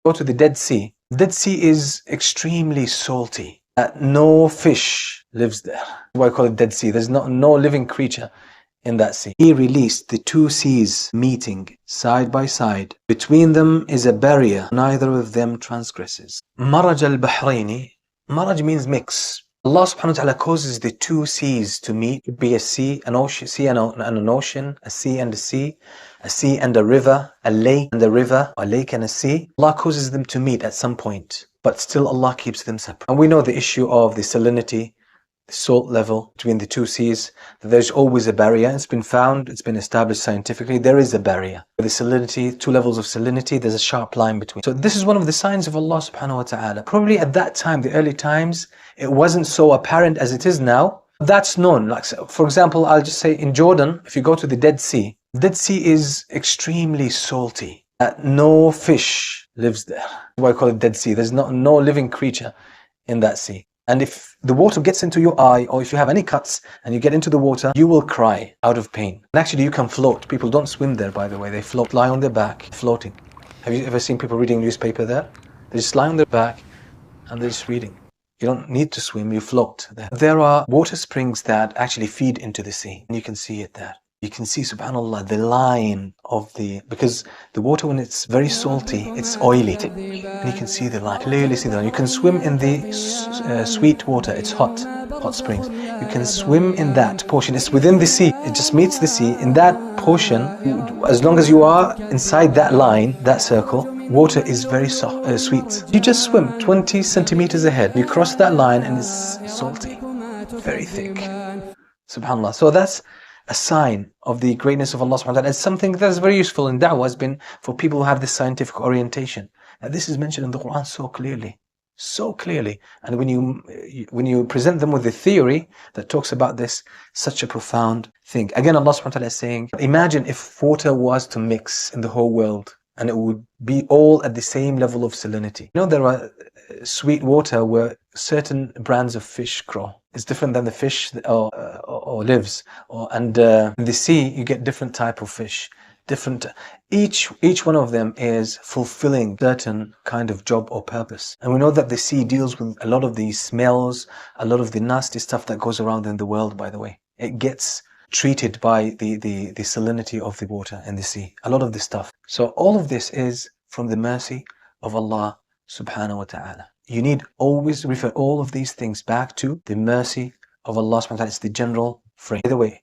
Go to the Dead Sea. The Dead Sea is extremely salty. No fish lives there. That's why I call it Dead Sea. There's no living creature in that sea. He released the two seas meeting side by side. Between them is a barrier. Neither of them transgresses. Maraj al-Bahraini. Maraj means mix. Allah subhanahu wa ta'ala causes the two seas to meet. It be a sea, an ocean, sea and an ocean, a sea and a river, a lake and a river, a lake and a sea. Allah causes them to meet at some point, but still Allah keeps them separate. And we know the issue of the salinity, the salt level between the two seas, that there's always a barrier. It's been found, it's been established scientifically, there is a barrier. With the salinity, two levels of salinity, there's a sharp line between. So this is one of the signs of Allah subhanahu wa ta'ala. Probably at that time, the early times, it wasn't so apparent as it is now. That's known. Like, for example, I'll just say in Jordan, if you go to the Dead Sea is extremely salty. No fish lives there. That's why I call it Dead Sea. There's no living creature in that sea. And if the water gets into your eye, or if you have any cuts and you get into the water, you will cry out of pain. And actually you can float. People don't swim there, by the way. They float, lie on their back, floating. Have you ever seen people reading newspaper there? They just lie on their back and they're just reading. You don't need to swim, you float there. There are water springs that actually feed into the sea, and you can see it there. You can see, subhanAllah, the line of because the water, when it's very salty, it's oily. And you can see the line, clearly see the line. You can swim in the sweet water, it's hot springs. You can swim in that portion, it's within the sea. It just meets the sea. In that portion, as long as you are inside that line, that circle, water is very sweet. You just swim 20 centimeters ahead. You cross that line and it's salty, very thick. SubhanAllah. So that's a sign of the greatness of Allah subhanahu wa ta'ala. It's something that is very useful in da'wah, has been for people who have this scientific orientation. And this is mentioned in the Qur'an so clearly. And when you present them with the theory that talks about this, such a profound thing. Again, Allah subhanahu wa ta'ala is saying, imagine if water was to mix in the whole world, and it would be all at the same level of salinity. You know, there are sweet water where certain brands of fish grow. It's different than the fish or lives. And in the sea, you get different type of fish. Each one of them is fulfilling certain kind of job or purpose. And we know that the sea deals with a lot of the smells, a lot of the nasty stuff that goes around in the world, by the way. It gets treated by the salinity of the water in the sea. A lot of this stuff. So all of this is from the mercy of Allah subhanahu wa ta'ala. You need always refer all of these things back to the mercy of Allah subhanahu wa ta'ala. It's the general phrase. By the way,